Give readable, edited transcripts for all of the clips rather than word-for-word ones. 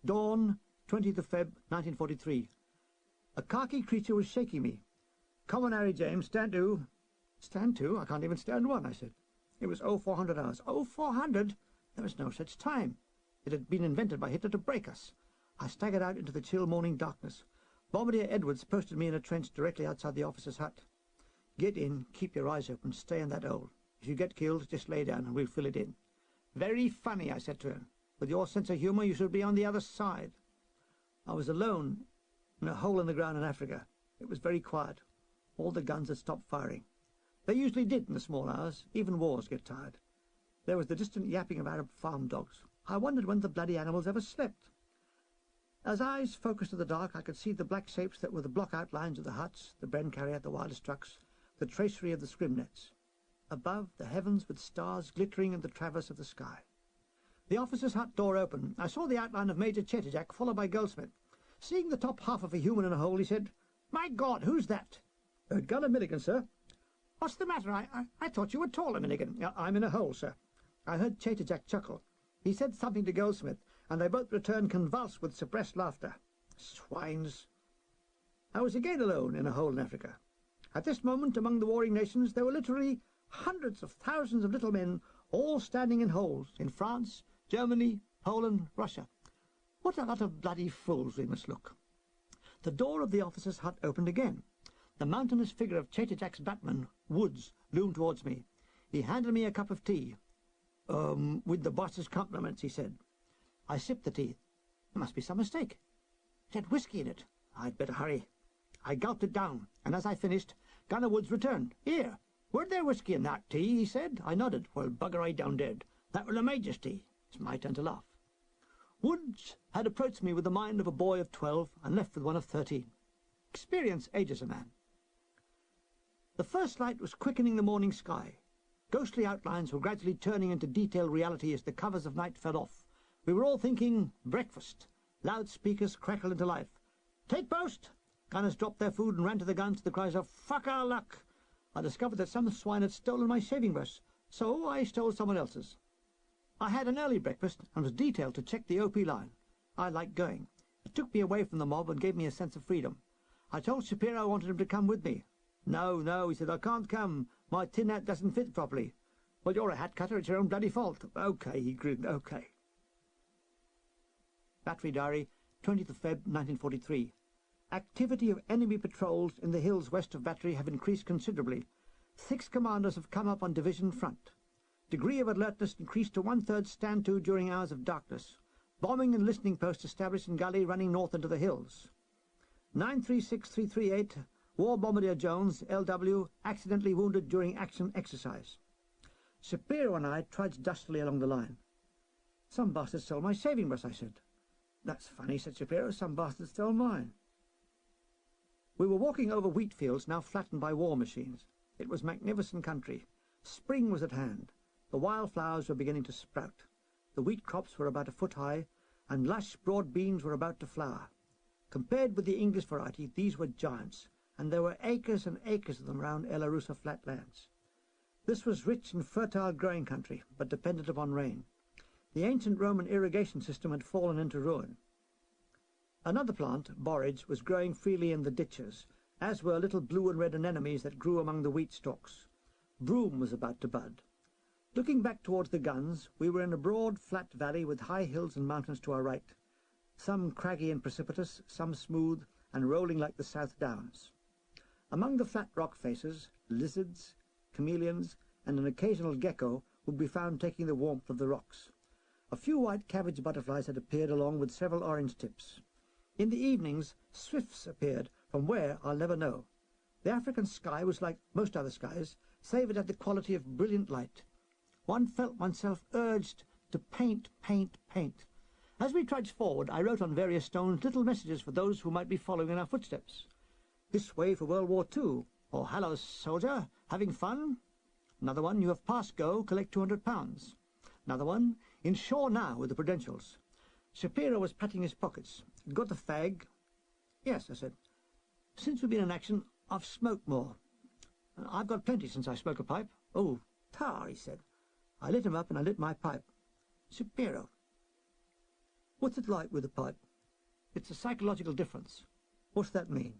Dawn, 20th of Feb, 1943. A khaki creature was shaking me. "Come on, Harry James, stand to." "Stand to? I can't even stand one," I said. It was 0400 hours. 0400? There was no such time. It had been invented by Hitler to break us. I staggered out into the chill morning darkness. Bombardier Edwards posted me in a trench directly outside the officer's hut. "Get in, keep your eyes open, stay in that hole. If you get killed, just lay down and we'll fill it in." "Very funny," I said to him. "With your sense of humour, you should be on the other side." I was alone in a hole in the ground in Africa. It was very quiet. All the guns had stopped firing. They usually did in the small hours. Even wars get tired. There was the distant yapping of Arab farm dogs. I wondered when the bloody animals ever slept. As eyes focused to the dark, I could see the black shapes that were the block outlines of the huts, the Bren carrier, the wireless trucks, the tracery of the scrim nets. Above, the heavens with stars glittering in the traverse of the sky. The officer's hut door opened. I saw the outline of Major Chetijak, followed by Goldsmith. Seeing the top half of a human in a hole, he said, "My God, who's that?" "Gunner Milligan, sir." "What's the matter? I thought you were taller, Milligan." "I'm in a hole, sir." I heard Chetijak chuckle. He said something to Goldsmith, and they both returned convulsed with suppressed laughter. Swines. I was again alone in a hole in Africa. At this moment, among the warring nations, there were literally hundreds of thousands of little men, all standing in holes, in France, Germany, Poland, Russia. What a lot of bloody fools we must look. The door of the officer's hut opened again. The mountainous figure of Chetijak's batman, Woods, loomed towards me. He handed me a cup of tea. With the boss's compliments," he said. I sipped the tea. There must be some mistake. It had whiskey in it. I'd better hurry. I gulped it down, and as I finished, Gunner Woods returned. "Here, weren't there whiskey in that tea?" he said. I nodded. "Well, bugger I down dead. That was the Major's tea." It's my turn to laugh. Woods had approached me with the mind of a boy of 12 and left with one of 13. Experience ages a man. The first light was quickening the morning sky. Ghostly outlines were gradually turning into detailed reality as the covers of night fell off. We were all thinking breakfast. Loudspeakers crackled into life. "Take post!" Gunners dropped their food and ran to the guns to the cries of "Fuck our luck!" I discovered that some swine had stolen my shaving brush, so I stole someone else's. I had an early breakfast and was detailed to check the OP line. I liked going. It took me away from the mob and gave me a sense of freedom. I told Shapiro I wanted him to come with me. No, he said, "I can't come. My tin hat doesn't fit properly." "Well, you're a hat cutter. It's your own bloody fault." "OK," he grinned, "OK." Battery Diary, 20th of Feb, 1943. Activity of enemy patrols in the hills west of Battery have increased considerably. 6 commanders have come up on division front. Degree of alertness increased to 1/3 stand-to during hours of darkness. Bombing and listening posts established in gully running north into the hills. 936338, War Bombardier Jones, LW, accidentally wounded during action exercise. Shapiro and I trudged dustily along the line. "Some bastard stole my shaving brush," I said. "That's funny," said Shapiro. "Some bastard stole mine." We were walking over wheat fields now flattened by war machines. It was magnificent country. Spring was at hand. The wildflowers were beginning to sprout. The wheat crops were about a foot high, and lush broad beans were about to flower. Compared with the English variety, these were giants, and there were acres and acres of them round El Arusa flatlands. This was rich and fertile growing country, but dependent upon rain. The ancient Roman irrigation system had fallen into ruin. Another plant, borage, was growing freely in the ditches, as were little blue and red anemones that grew among the wheat stalks. Broom was about to bud. Looking back towards the guns, we were in a broad, flat valley with high hills and mountains to our right, some craggy and precipitous, some smooth and rolling like the South Downs. Among the flat rock faces, lizards, chameleons, and an occasional gecko would be found taking the warmth of the rocks. A few white cabbage butterflies had appeared along with several orange tips. In the evenings, swifts appeared, from where I'll never know. The African sky was like most other skies, save it had the quality of brilliant light. One felt oneself urged to paint. As we trudged forward, I wrote on various stones little messages for those who might be following in our footsteps. "This way for World War II," or "Hello, soldier, having fun?" Another one, "You have passed go, collect £200. Another one, "In shore now with the credentials." Shapiro was patting his pockets. "Got the fag?" "Yes," I said. "Since we've been in action, I've smoked more." "I've got plenty since I smoke a pipe." "Oh, tar," he said. I lit him up and I lit my pipe. "Shapiro." What's it like with a pipe? It's a psychological difference. What's that mean?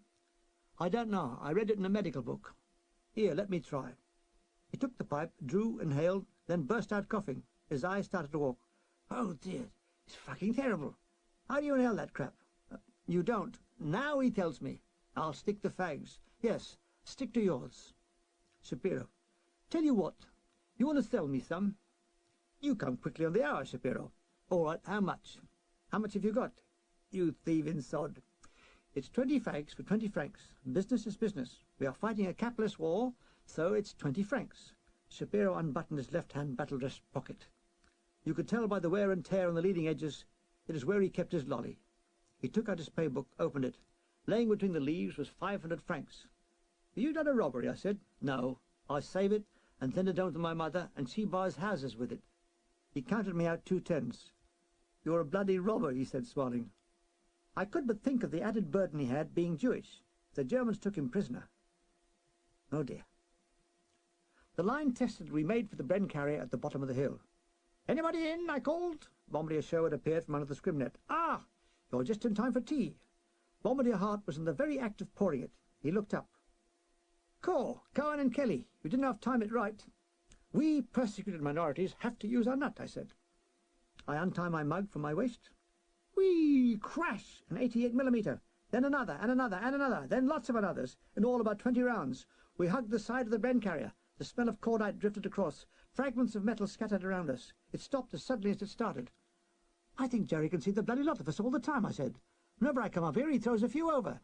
I don't know. I read it in a medical book. Here, let me try. He took the pipe, drew, inhaled, then burst out coughing. His eyes started to walk. Oh dear, it's fucking terrible. How do you inhale that crap? You don't. Now he tells me. I'll stick the fags. Yes, stick to yours. Shapiro. Tell you what. You want to sell me some? You come quickly on the hour, Shapiro. All right, how much? How much have you got? You thieving sod. It's 20 fags for 20 francs. Business is business. We are fighting a capitalist war, so it's 20 francs. Shapiro unbuttoned his left-hand battle-dress pocket. You could tell by the wear and tear on the leading edges it is where he kept his lolly. He took out his paybook, opened it. Laying between the leaves was 500 francs. Have you done a robbery? I said. No. I save it and send it home to my mother, and she buys houses with it. He counted me out 2 tens. You're a bloody robber, he said, smiling. I could but think of the added burden he had, being Jewish. The Germans took him prisoner. Oh dear. The line tested we made for the Bren carrier at the bottom of the hill. Anybody in? I called. Bombardier Sherwood appeared from under the scrim net. Ah, you're just in time for tea. Bombardier Hart was in the very act of pouring it. He looked up. Cohen and Kelly, you didn't have time it right. We persecuted minorities have to use our nut, I said. I untie my mug from my waist. Whee! Crash! An 88mm. Then another, and another, and another. Then lots of others. In all about 20 rounds. We hugged the side of the Bren carrier. The smell of cordite drifted across. Fragments of metal scattered around us. It stopped as suddenly as it started. I think Jerry can see the bloody lot of us all the time, I said. Whenever I come up here, he throws a few over.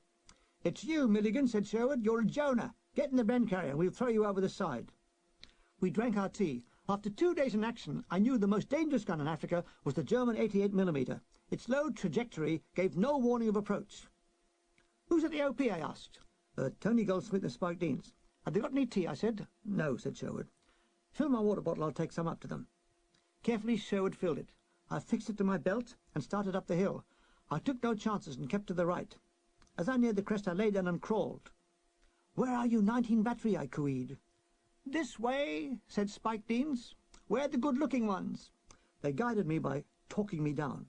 It's you, Milligan, said Sherwood. You're a Jonah. Get in the Bren carrier and we'll throw you over the side. We drank our tea. After 2 days in action, I knew the most dangerous gun in Africa was the German 88mm. Its low trajectory gave no warning of approach. Who's at the OP, I asked. Tony Goldsmith and Spike Deans. Have they got any tea, I said. No, said Sherwood. Fill my water bottle, I'll take some up to them. Carefully, Sherwood filled it. I fixed it to my belt and started up the hill. I took no chances and kept to the right. As I neared the crest, I lay down and crawled. Where are you, 19 battery, I cooed. This way, said Spike Deans. We're the good-looking ones. They guided me by talking me down.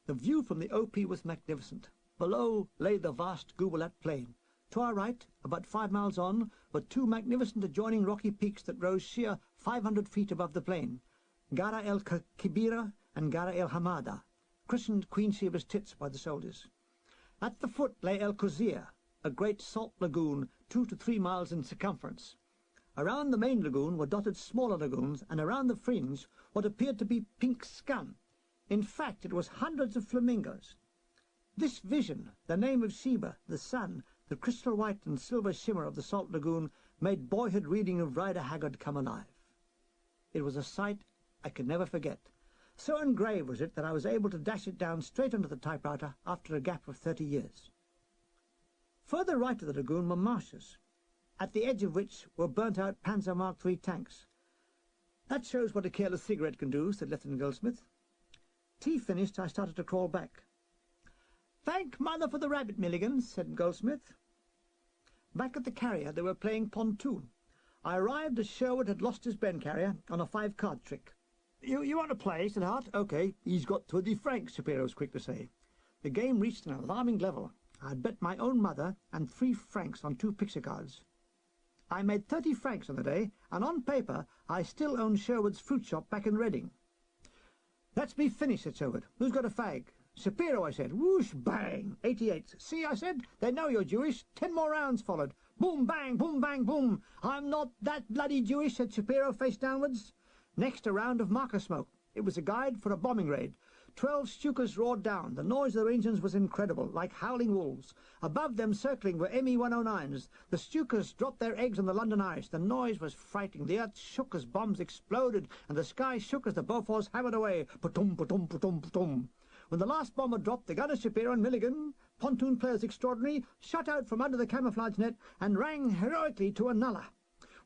The view from the OP was magnificent. Below lay the vast Gubalat plain. To our right, about 5 miles on, were 2 magnificent adjoining rocky peaks that rose sheer 500 feet above the plain, Gara el Kibira and Gara el Hamada, christened Queen Sheba's tits by the soldiers. At the foot lay El Kuzir, a great salt lagoon 2 to 3 miles in circumference. Around the main lagoon were dotted smaller lagoons, and around the fringe what appeared to be pink scum. In fact, it was hundreds of flamingos. This vision, the name of Sheba, the sun, the crystal white and silver shimmer of the salt lagoon, made boyhood reading of Rider Haggard come alive. It was a sight I could never forget. So engraved was it that I was able to dash it down straight onto the typewriter after a gap of 30 years. Further right of the lagoon were marshes, at the edge of which were burnt-out Panzer Mark III tanks. That shows what a careless cigarette can do, said Lieutenant Goldsmith. Tea finished, I started to crawl back. Thank Mother for the rabbit, Milligan, said Goldsmith. Back at the carrier, they were playing pontoon. I arrived as Sherwood had lost his Bren carrier on a 5-card trick. You want to play, said Hart. OK, he's got 20 francs, Shapiro was quick to say. The game reached an alarming level. I'd bet my own mother and 3 francs on 2 picture cards. I made 30 francs on the day, and on paper I still own Sherwood's fruit shop back in Reading. That's me finished, said Sherwood. Who's got a fag? Shapiro, I said. Whoosh, bang. 88. See, I said, they know you're Jewish. 10 more rounds followed. Boom, bang, boom, bang, boom. I'm not that bloody Jewish, said Shapiro, face downwards. Next, a round of marker smoke. It was a guide for a bombing raid. 12 Stukas roared down. The noise of their engines was incredible, like howling wolves. Above them, circling, were ME-109s. The Stukas dropped their eggs on the London ice. The noise was frightening. The earth shook as bombs exploded, and the sky shook as the Bofors hammered away. Patum, patum, patum, patum. When the last bomb had dropped, the gunners Shapiro and Milligan, pontoon players extraordinary, shot out from under the camouflage net and rang heroically to a nullah.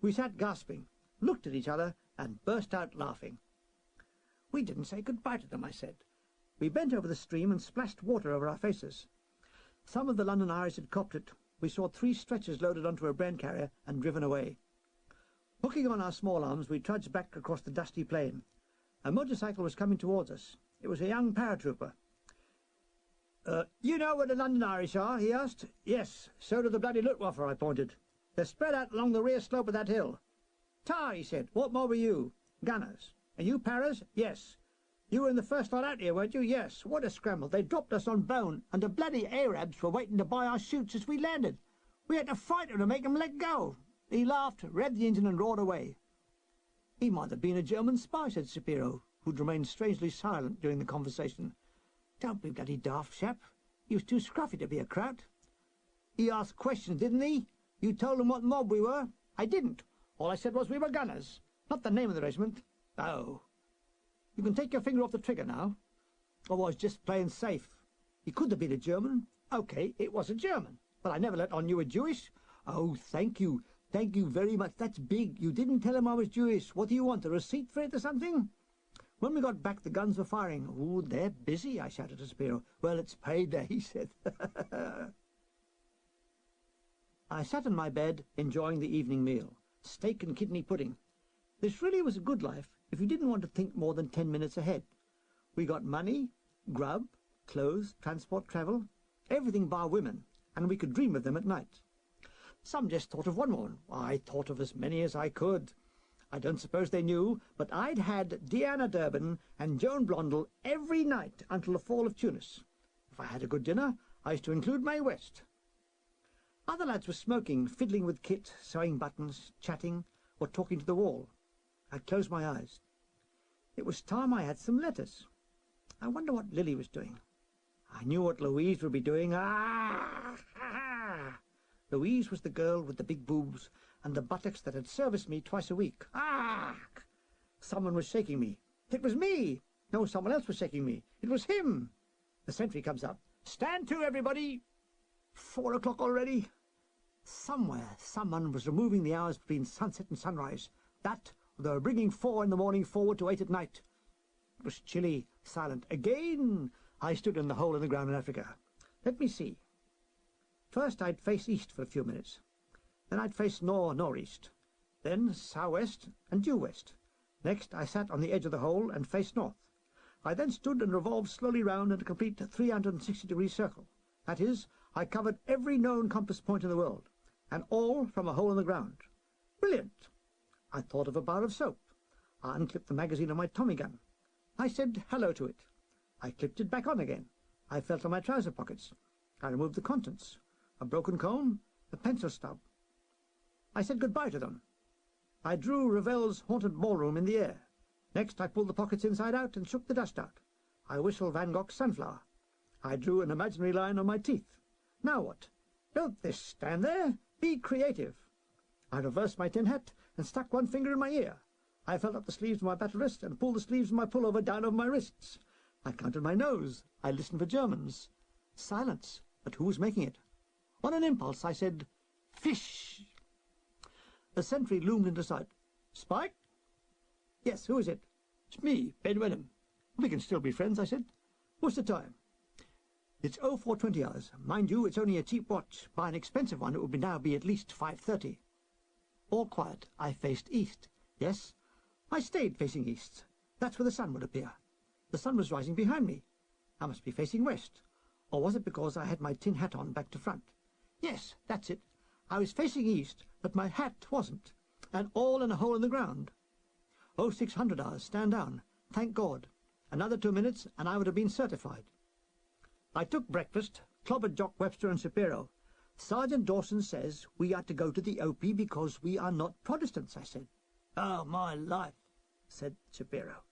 We sat gasping, looked at each other, and burst out laughing. We didn't say goodbye to them, I said. We bent over the stream and splashed water over our faces. Some of the London Irish had copped it. We saw 3 stretchers loaded onto a Bren carrier and driven away. Hooking on our small arms, we trudged back across the dusty plain. A motorcycle was coming towards us. It was a young paratrooper. You know where the London Irish are? He asked. Yes, so do the bloody Luftwaffe, I pointed. They're spread out along the rear slope of that hill. Tar, he said. What mob are you? Gunners. And you paras? Yes. You were in the first lot out here, weren't you? Yes. What a scramble. They dropped us on bone, and the bloody Arabs were waiting to buy our chutes as we landed. We had to fight them to make them let go. He laughed, revved the engine, and roared away. He might have been a German spy, said Shapiro, who'd remained strangely silent during the conversation. Don't be bloody daft, chap. He was too scruffy to be a Kraut. He asked questions, didn't he? You told him what mob we were? I didn't. All I said was we were gunners, not the name of the regiment. Oh. You can take your finger off the trigger now. I was just playing safe. He could have been a German. OK, it was a German. But I never let on you were Jewish. Oh, thank you. Thank you very much. That's big. You didn't tell him I was Jewish. What do you want, a receipt for it or something? When we got back, the guns were firing. Oh, they're busy, I shouted to Spiro. Well, it's payday, he said. I sat in my bed, enjoying the evening meal. Steak and kidney pudding. This really was a good life if you didn't want to think more than 10 minutes ahead. We got money, grub, clothes, transport, travel, everything bar women, and we could dream of them at night. Some just thought of one woman. I thought of as many as I could. I don't suppose they knew, but I'd had Deanna Durbin and Joan Blondell every night until the fall of Tunis. If I had a good dinner, I used to include Mae West. Other lads were smoking, fiddling with kit, sewing buttons, chatting, or talking to the wall. I closed my eyes. It was time I had some letters. I wonder what Lily was doing. I knew what Louise would be doing. Ah! Louise was the girl with the big boobs and the buttocks that had serviced me twice a week. Ah! Someone was shaking me. It was me! No, someone else was shaking me. It was him! The sentry comes up. Stand to, everybody! 4 o'clock already? Somewhere, someone was removing the hours between sunset and sunrise. That, they were bringing 4 in the morning forward to 8 at night. It was chilly, silent. Again, I stood in the hole in the ground in Africa. Let me see. First, I'd face east for a few minutes. Then I'd face northeast. Then southwest and due west. Next, I sat on the edge of the hole and faced north. I then stood and revolved slowly round in a complete 360-degree circle. That is, I covered every known compass point in the world, and all from a hole in the ground. Brilliant! I thought of a bar of soap. I unclipped the magazine of my Tommy gun. I said hello to it. I clipped it back on again. I felt in my trouser pockets. I removed the contents. A broken comb, a pencil stub. I said goodbye to them. I drew Ravel's Haunted Ballroom in the air. Next I pulled the pockets inside out and shook the dust out. I whistled Van Gogh's Sunflower. I drew an imaginary line on my teeth. Now what? Don't this stand there. Be creative. I reversed my tin hat and stuck one finger in my ear. I felt up the sleeves of my battle wrist and pulled the sleeves of my pullover down over my wrists. I counted my nose. I listened for Germans. Silence. But who was making it? On an impulse, I said, fish. A sentry loomed into sight. Spike? Yes, who is it? It's me, Ben Wenham. We can still be friends, I said. What's the time? It's 0420 hours. Mind you, it's only a cheap watch. By an expensive one, it would now be at least 5:30. All quiet. I faced east. Yes, I stayed facing east. That's where the sun would appear. The sun was rising behind me. I must be facing west. Or was it because I had my tin hat on back to front? Yes, that's it. I was facing east, but my hat wasn't. And all in a hole in the ground. 0600 hours, stand down. Thank God. Another 2 minutes, and I would have been certified. I took breakfast, clobbered Jock Webster and Shapiro. Sergeant Dawson says we are to go to the OP because we are not Protestants, I said. Oh, my life, said Shapiro.